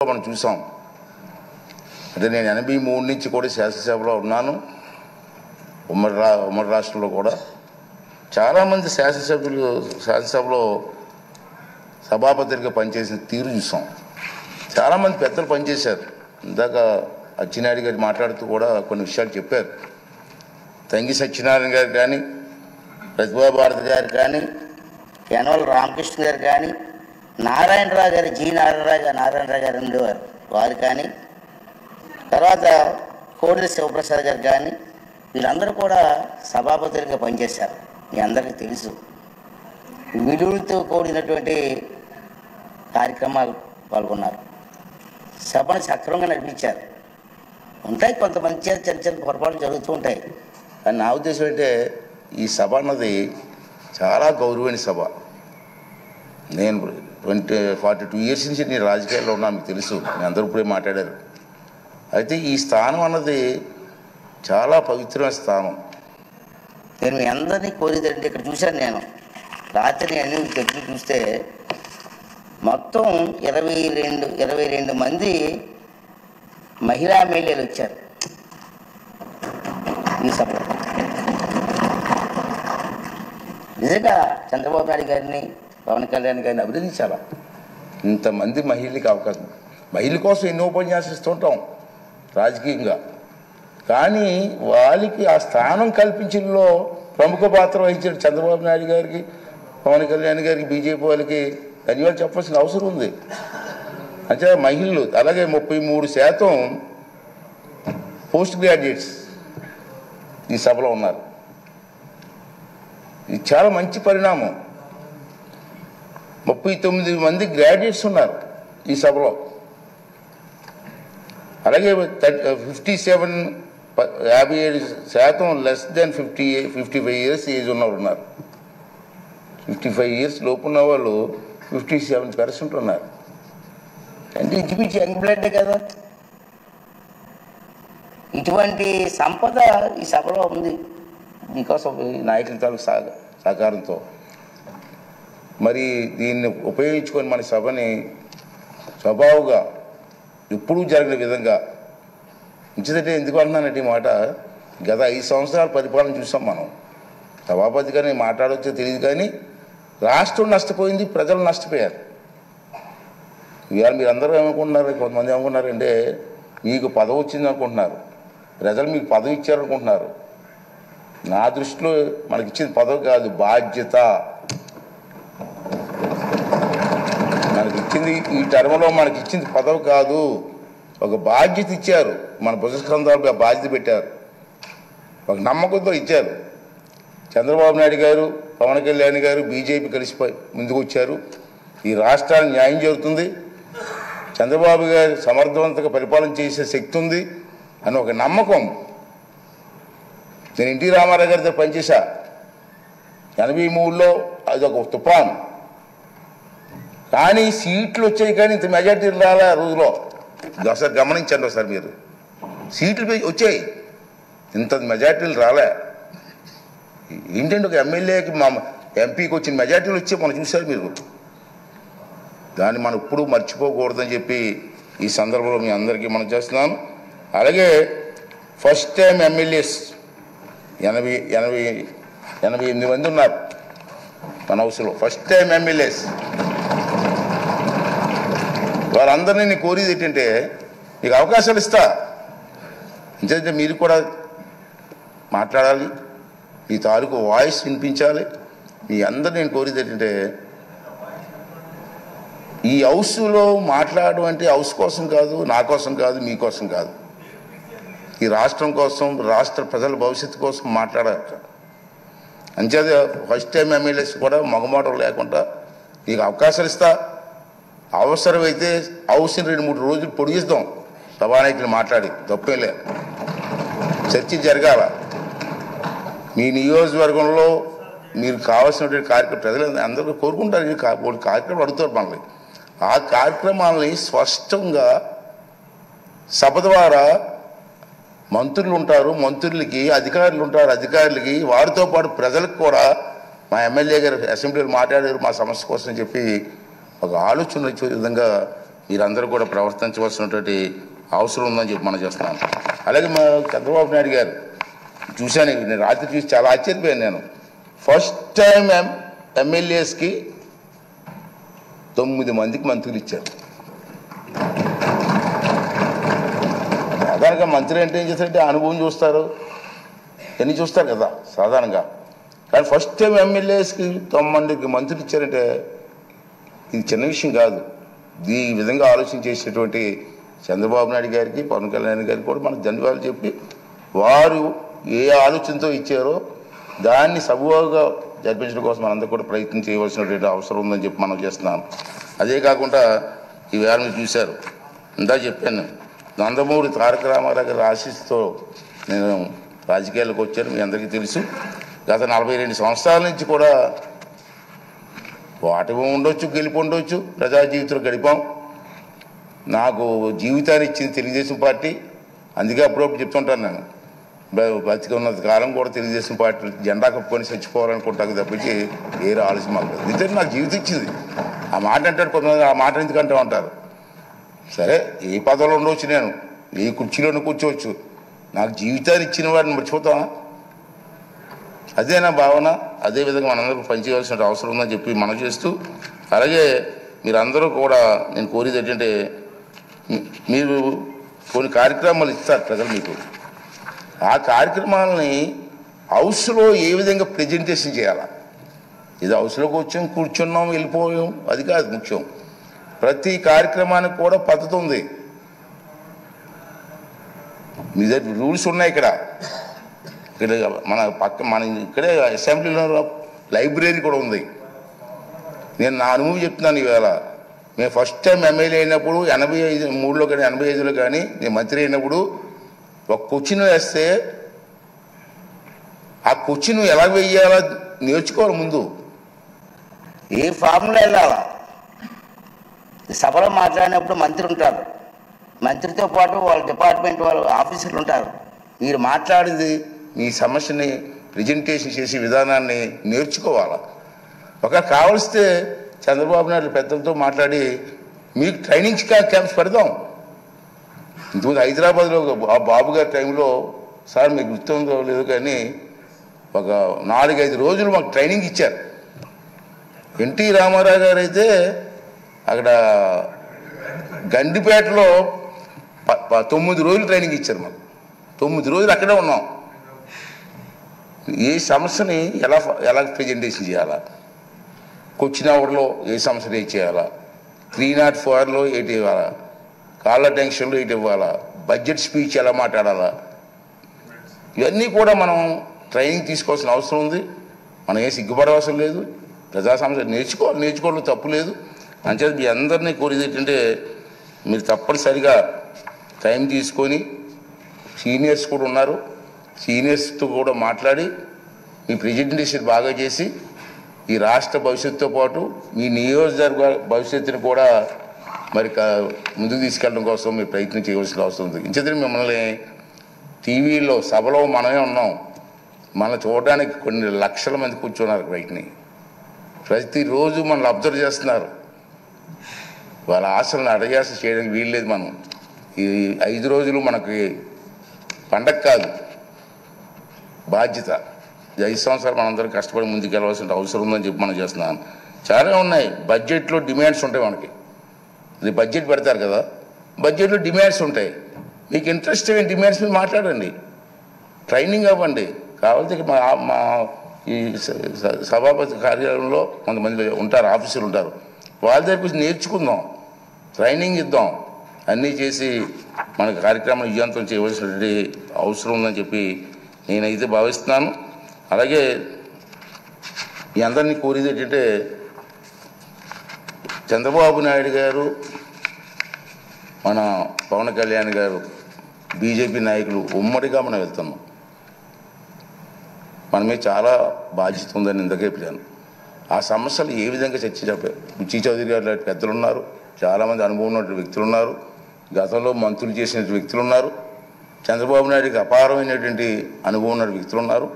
మనం చూసాం. అంటే నేను 83 నుంచి కూడా శాసనసభలో ఉన్నాను. ఉమ్మడి రాష్ట్రంలో కూడా చాలామంది శాసనసభలో సభాపతిగా పనిచేసిన తీరు చూసాం. చాలామంది పెద్దలు పనిచేశారు. ఇందాక అచ్చెన్నాయుడు గారు మాట్లాడుతూ కూడా కొన్ని విషయాలు చెప్పారు. తంగి సత్యనారాయణ గారు కానీ, ప్రతిభా భారతి గారు కానీ, యనమల రామకృష్ణ గారు కానీ, నారాయణరావు గారు, జి నారాయణరావు గారు ఉండేవారు, వారు కానీ, తర్వాత కోడెల శివప్రసాద్ గారు కానీ, వీళ్ళందరూ కూడా సభాపతులుగా పనిచేశారు. మీ అందరికీ తెలుసు. విలువలతో కూడినటువంటి కార్యక్రమాలు పాల్గొన్నారు. సభను సక్రమంగా నడిపించారు. ఉంటాయి కొంతమంది చిన్న చిన్న పొరపాట్లు జరుగుతూ ఉంటాయి. కానీ నా ఉద్దేశం అంటే ఈ సభ అన్నది చాలా గౌరవమైన సభ. నేను 42 ఇయర్స్ నుంచి నేను రాజకీయాల్లో ఉన్నాను, మీకు తెలుసు. నేను అందరూ ఇప్పుడే మాట్లాడారు. అయితే ఈ స్థానం అన్నది చాలా పవిత్రమైన స్థానం. నేను మీ అందరినీ కోరేదంటే, ఇక్కడ చూశాను నేను రాత్రి అన్ని దగ్గర చూస్తే మొత్తం 22 మంది మహిళా ఎమ్మెల్యేలు వచ్చారు ఈ సభలో. నిజంగా చంద్రబాబు నాయుడు గారిని, పవన్ కళ్యాణ్ గారిని అభినందించాలా. ఇంతమంది మహిళలకి అవకాశం, మహిళల కోసం ఎన్నో ఉపన్యాసం ఇస్తుంటాం రాజకీయంగా, కానీ వాళ్ళకి ఆ స్థానం కల్పించడంలో ప్రముఖ పాత్ర వహించిన చంద్రబాబు నాయుడు గారికి, పవన్ కళ్యాణ్ గారికి, బీజేపీ వాళ్ళకి ధన్యవాదాలు చెప్పాల్సిన అవసరం ఉంది. అంటే మహిళలు అలాగే 33% పోస్ట్ గ్రాడ్యుయేట్స్ ఈ సభలో ఉన్నారు. ఇది చాలా మంచి పరిణామం. 39 మంది గ్రాడ్యుయేట్స్ ఉన్నారు ఈ సభలో. అలాగే 57% లెస్ దెన్ 55 ఇయర్స్ ఏజ్ ఉన్నవారు ఉన్నారు. 55 ఇయర్స్ లోపు ఉన్న వాళ్ళు 57% ఉన్నారు. అంటే ఇంచుమించు యంగ్ బ్లడ్ కదా. ఇటువంటి సంపద ఈ సభలో ఉంది మీకోసం నాయకుల తాలూకు సహకారంతో. మరి దీన్ని ఉపయోగించుకొని మన సభని స్వభావుగా ఎప్పుడూ జరిగిన విధంగా ఉంచితే, ఎందుకు అంటున్నానంటే ఈ మాట, గత 5 సంవత్సరాల పరిపాలన చూసాం మనం. సభాపతిగా నేను మాట్లాడవచ్చో తెలియదు, కానీ రాష్ట్రం నష్టపోయింది, ప్రజలు నష్టపోయారు. ఇవాళ మీరు అందరూ ఏమనుకుంటున్నారు, కొంతమంది ఏమనుకుంటున్నారంటే మీకు పదవి వచ్చింది అనుకుంటున్నారు, ప్రజలు మీకు పదవి ఇచ్చారనుకుంటున్నారు. నా దృష్టిలో మనకి ఇచ్చింది పదవి కాదు, బాధ్యత. మనకి ఇచ్చింది ఈ టర్మ్లో మనకి ఇచ్చింది పదవి కాదు, ఒక బాధ్యత ఇచ్చారు. మన భుజస్కంధాలపై బాధ్యత పెట్టారు, ఒక నమ్మకంతో ఇచ్చారు. చంద్రబాబు నాయుడు గారు, పవన్ కళ్యాణ్ గారు, బీజేపీ కలిసి ముందుకు వచ్చారు. ఈ రాష్ట్రానికి న్యాయం జరుగుతుంది, చంద్రబాబు గారు సమర్థవంతంగా పరిపాలన చేసే శక్తి ఉంది అని ఒక నమ్మకం. నేను ఎన్టీ రామారావు గారితో పనిచేశా 83లో, అది ఒక తుఫాన్. కానీ సీట్లు వచ్చాయి, కానీ ఇంత మెజార్టీలు రాలే ఆ రోజులో. ఒకసారి గమనించండి, ఒకసారి మీరు. సీట్లు వచ్చాయి, ఇంత మెజార్టీలు రాలే. ఏంటంటే ఒక ఎమ్మెల్యేకి, మా ఎంపీకి వచ్చిన మెజార్టీలు వచ్చి మనం చూశారు మీరు. దాన్ని మనం ఎప్పుడూ మర్చిపోకూడదని చెప్పి ఈ సందర్భంలో మీ అందరికీ మనం చేస్తున్నాను. అలాగే ఫస్ట్ టైం ఎమ్మెల్యేస్ 88 మంది ఉన్నారు మన హౌస్లో. ఫస్ట్ టైం ఎమ్మెల్యేస్ వారందరినీ నేను కోరేది ఏంటంటే, మీకు అవకాశాలు ఇస్తా, ఎందుకంటే మీరు కూడా మాట్లాడాలి, మీ తాలూకు వాయిస్ వినిపించాలి. మీ అందరినీ నేను కోరేది ఏంటంటే, ఈ హౌస్లో మాట్లాడడం అంటే హౌస్ కోసం కాదు, నా కోసం కాదు, మీకోసం కాదు, ఈ రాష్ట్రం కోసం, రాష్ట్ర ప్రజల భవిష్యత్తు కోసం మాట్లాడాలి. అంచేది ఫస్ట్ టైం ఎమ్మెల్యేస్ కూడా మగమాటం లేకుండా నీకు అవకాశాలు ఇస్తా. అవసరమైతే హౌస్ని 2-3 రోజులు పొడిగిస్తాం, సభానాయకులు మాట్లాడి, తప్పేం లేదు. చర్చ జరగాల. మీ నియోజకవర్గంలో మీరు కావాల్సినటువంటి కార్యక్రమం ప్రజలు అందరూ కోరుకుంటారు. కార్యక్రమం అడుగుతారు మనల్ని. ఆ కార్యక్రమాలని స్పష్టంగా సభ ద్వారా మంత్రులు ఉంటారు, మంత్రులకి అధికారులు ఉంటారు, అధికారులకి వారితో పాటు ప్రజలకు కూడా మా ఎమ్మెల్యే గారు అసెంబ్లీలో మాట్లాడారు మా సమస్య కోసం చెప్పి ఒక ఆలోచన వచ్చే విధంగా మీరందరూ కూడా ప్రవర్తించవలసినటువంటి అవసరం ఉందని చెప్పి మనం చేస్తున్నాను. అలాగే మా చంద్రబాబు నాయుడు గారు చూశాను, నేను రాత్రి చూసి చాలా ఆశ్చర్యపోయాను. నేను ఫస్ట్ టైం ఎమ్మెల్యేస్కి 9 మందికి మంత్రులు ఇచ్చారు. సాధారణంగా మంత్రి అంటే ఏం చేస్తారంటే అనుభవం చూస్తారు, ఎన్ని చూస్తారు కదా సాధారణంగా. కానీ ఫస్ట్ టైం ఎమ్మెల్యేస్కి 9 మందికి మంత్రులు ఇచ్చారంటే ఇది చిన్న విషయం కాదు. ఈ విధంగా ఆలోచన చేసేటువంటి చంద్రబాబు నాయుడు గారికి, పవన్ కళ్యాణ్ గారికి కూడా మనకు ధన్యవాదాలు చెప్పి, వారు ఏ ఆలోచనతో ఇచ్చారో దాన్ని సబూగా జరిపించడం కోసం మనందరూ కూడా ప్రయత్నం చేయవలసినటువంటి అవసరం ఉందని చెప్పి మనం చేస్తున్నాం. అదే కాకుండా ఈవేళ మీరు చూశారు, ఇందా చెప్పాను, నందమూరి తారక రామారావు గారి ఆశీస్సుతో నేను రాజకీయాల్లోకి వచ్చాను. మీ అందరికీ తెలుసు. గత 42 సంవత్సరాల నుంచి కూడా వాటి ఉండొచ్చు, గెలిపి ఉండొచ్చు, ప్రజా జీవితంలో గడిపాం. నాకు జీవితాన్ని ఇచ్చింది తెలుగుదేశం పార్టీ. అందుకే అప్పుడప్పుడు చెప్తుంటాను, నేను బతికున్నంత కాలం కూడా తెలుగుదేశం పార్టీ జెండా కప్పుకొని చచ్చిపోవాలనుకుంటాను తప్పించి వేరే ఆలోచన మాకు లేదు. నిజంగా నాకు జీవితం ఇచ్చింది. ఆ మాట అంటారు కొంతమంది, ఆ మాట ఎందుకంటే ఉంటారు. సరే, ఏ పదవిలో ఉండవచ్చు, నేను ఏ కుర్చీలోనూ కూర్చోవచ్చు, నాకు జీవితాన్ని ఇచ్చిన వాడిని మర్చిపోతామా? అదే నా భావన. అదేవిధంగా మనందరూ పనిచేయాల్సిన అవసరం ఉందని చెప్పి మనం చేస్తూ, అలాగే మీరందరూ కూడా నేను కోరేది ఏంటంటే, మీరు కొన్ని కార్యక్రమాలు ఇస్తారు ప్రజలు మీకు. ఆ కార్యక్రమాలని హౌస్లో ఏ విధంగా ప్రజెంటేషన్ చేయాలా? ఇది హౌస్లోకి వచ్చాం, కూర్చున్నాం, వెళ్ళిపోయాం, అది కాదు ముఖ్యం. ప్రతి కార్యక్రమానికి కూడా పద్ధతి ఉంది. మీ దగ్గర రూల్స్ ఉన్నాయి. ఇక్కడ మన ఇక్కడే అసెంబ్లీలో లైబ్రరీ కూడా ఉంది. నేను నా అనుభవం చెప్తున్నాను. ఈవేళ మేము ఫస్ట్ టైం ఎమ్మెల్యే అయినప్పుడు 83లో కానీ 85లో కానీ నేను మంత్రి అయినప్పుడు ఒక క్వశ్చన్ వేస్తే ఆ క్వశ్చన్ ఎలా వేయాలో నేర్చుకోవాలి. ముందు ఏ ఫార్ములా వెళ్ళాలా? సభలో మాట్లాడినప్పుడు మంత్రి ఉంటారు, మంత్రితో పాటు వాళ్ళ డిపార్ట్మెంట్ వాళ్ళ ఆఫీసర్లు ఉంటారు. మీరు మాట్లాడింది మీ సమస్యని ప్రెజెంటేషన్ చేసే విధానాన్ని నేర్చుకోవాలా. ఒక కావలిస్తే చంద్రబాబు నాయుడు పెద్దలతో మాట్లాడి మీకు ట్రైనింగ్ క్యాంప్స్ పెడదాం. ఇంతకుముందు హైదరాబాద్లో బాబు గారి టైంలో, సార్ మీకు గుర్తుందో లేదు కానీ, ఒక 4-5 రోజులు మాకు ట్రైనింగ్ ఇచ్చారు. ఎన్టీ రామారావు గారు అయితే అక్కడ గండిపేటలో 9 రోజులు ట్రైనింగ్ ఇచ్చారు మాకు. 9 రోజులు అక్కడే ఉన్నాం. ఏ సమస్యని ఎలా ప్రజెంటేషన్ చేయాలా, క్వశ్చన్ అవర్లో ఏ సమస్య రేజ్ చేయాలా, 304లో ఏంటి ఇవ్వాలా, కాళ్ళ టెన్షన్లో ఏంటి ఇవ్వాలా, బడ్జెట్ స్పీచ్ ఎలా మాట్లాడాలా, ఇవన్నీ కూడా మనం ట్రైనింగ్ తీసుకోవాల్సిన అవసరం ఉంది. మనం ఏం సిగ్గుపడవలసిన లేదు. ప్రజా సమస్య నేర్చుకోవడం తప్పు లేదు. అంచేత మీ అందరినీ కోరేది ఏంటంటే, మీరు తప్పనిసరిగా టైం తీసుకొని, సీనియర్స్ కూడా ఉన్నారు, సీనియర్స్తో కూడా మాట్లాడి మీ ప్రెజెంటేషన్ బాగా చేసి ఈ రాష్ట్ర భవిష్యత్తుతో పాటు మీ నియోజకవర్గ భవిష్యత్తును కూడా మరి ముందుకు తీసుకెళ్ళడం కోసం మీరు ప్రయత్నం చేయవలసిన అవసరం ఉంది. ఇంచేత మిమ్మల్ని టీవీలో సభలో మనమే ఉన్నాం, మనం చూడడానికి కొన్ని లక్షల మంది కూర్చున్నారు బయటని. ప్రతిరోజు మనల్ని అబ్జర్వ్ చేస్తున్నారు. వాళ్ళ ఆశలను అడయాస చేయడానికి వీల్లేదు. మనం ఈ 5 రోజులు మనకి పండగ కాదు, బాధ్యత. 5 సంవత్సరాలు మనందరం కష్టపడి ముందుకు వెళ్ళవలసిన అవసరం ఉందని చెప్పి మనం చేస్తున్నాను. చాలా ఉన్నాయి. బడ్జెట్లో డిమాండ్స్ ఉంటాయి మనకి. ఇది బడ్జెట్ పెడతారు కదా, బడ్జెట్లో డిమాండ్స్ ఉంటాయి. మీకు ఇంట్రెస్ట్ అయిన డిమాండ్స్ మీద మాట్లాడండి, ట్రైనింగ్ అవ్వండి. కావాలంటే మా ఈ సభాపతి కార్యాలయంలో కొంతమంది ఉంటారు, ఆఫీసులు ఉంటారు, వాళ్ళ దగ్గర కొంచెం నేర్చుకుందాం, ట్రైనింగ్ ఇద్దాం. అన్నీ చేసి మన కార్యక్రమం విజయవంతం చేయవలసినటువంటి అవసరం ఉందని చెప్పి నేనైతే భావిస్తున్నాను. అలాగే మీ అందరినీ కోరేది ఏంటంటే, చంద్రబాబు నాయుడు గారు, మన పవన్ కళ్యాణ్ గారు, బీజేపీ నాయకులు ఉమ్మడిగా మనం వెళ్తున్నాం. మనమే చాలా బాధ్యత ఉందని ఇందుకే చెప్పాను. ఆ సమస్యలు ఏ విధంగా చర్చించారు? బుచ్చి చౌదరి గారు లాంటి పెద్దలు ఉన్నారు, చాలామంది అనుభవం ఉన్న వ్యక్తులు ఉన్నారు, గతంలో మంత్రులు చేసిన వ్యక్తులు ఉన్నారు, చంద్రబాబు నాయుడికి అపారమైనటువంటి అనుభవం ఉన్న వ్యక్తులు ఉన్నారు.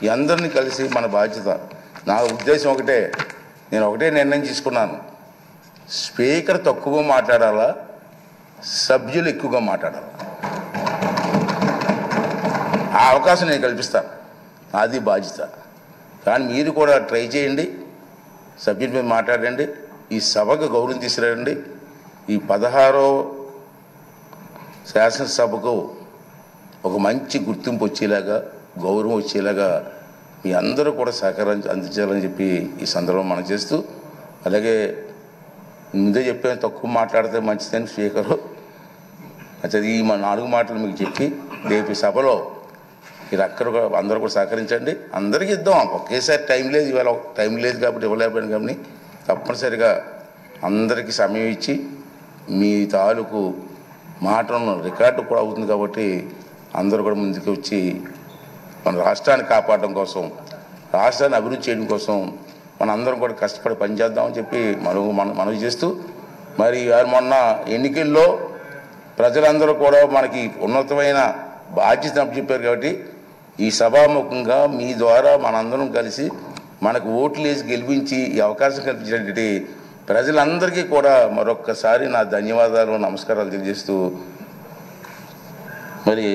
ఈ అందరినీ కలిసి మన బాధ్యత. నా ఉద్దేశం ఒకటే, నేను ఒకటే నిర్ణయం తీసుకున్నాను. స్పీకర్ తక్కువగా మాట్లాడాలా, సభ్యులు ఎక్కువగా మాట్లాడాలా? ఆ అవకాశం నేను కల్పిస్తాను, అది బాధ్యత. కానీ మీరు కూడా ట్రై చేయండి, సభ్యుల మీద మాట్లాడండి, ఈ సభకు గౌరవం తీసుకురండి. ఈ 16వ శాసనసభకు ఒక మంచి గుర్తింపు వచ్చేలాగా, గౌరవం వచ్చేలాగా మీ అందరూ కూడా సహకారం అందించాలని చెప్పి ఈ సందర్భం మనం చేస్తూ, అలాగే ముందే చెప్పాను తక్కువ మాట్లాడితే మంచిదని స్పీకరు. అది ఈ 4 మాటలు మీకు చెప్పి రేపు సభలో మీరు అందరూ కూడా సహకరించండి. అందరికీ ఇద్దాం, ఒకేసారి టైం లేదు, ఇవాళ టైం లేదు కాబట్టి ఇవ్వలేకపోయాను. కానీ తప్పనిసరిగా అందరికీ సమయం ఇచ్చి మీ తాలూకు మాటలను రికార్డు కూడా అవుతుంది కాబట్టి అందరూ కూడా ముందుకు వచ్చి మన రాష్ట్రాన్ని కాపాడడం కోసం, రాష్ట్రాన్ని అభివృద్ధి చేయడం కోసం మన అందరం కూడా కష్టపడి పనిచేద్దామని చెప్పి మనవి చేస్తూ, మరి మొన్న ఎన్నికల్లో ప్రజలందరూ కూడా మనకి ఉన్నతమైన బాధ్యత చెప్పారు కాబట్టి ఈ సభాముఖంగా మీ ద్వారా మనందరం కలిసి మనకు ఓట్లు వేసి గెలిపించి ఈ అవకాశం కల్పించినటువంటి ప్రజలందరికీ కూడా మరొక్కసారి నా ధన్యవాదాలు, నమస్కారాలు తెలియజేస్తూ మరి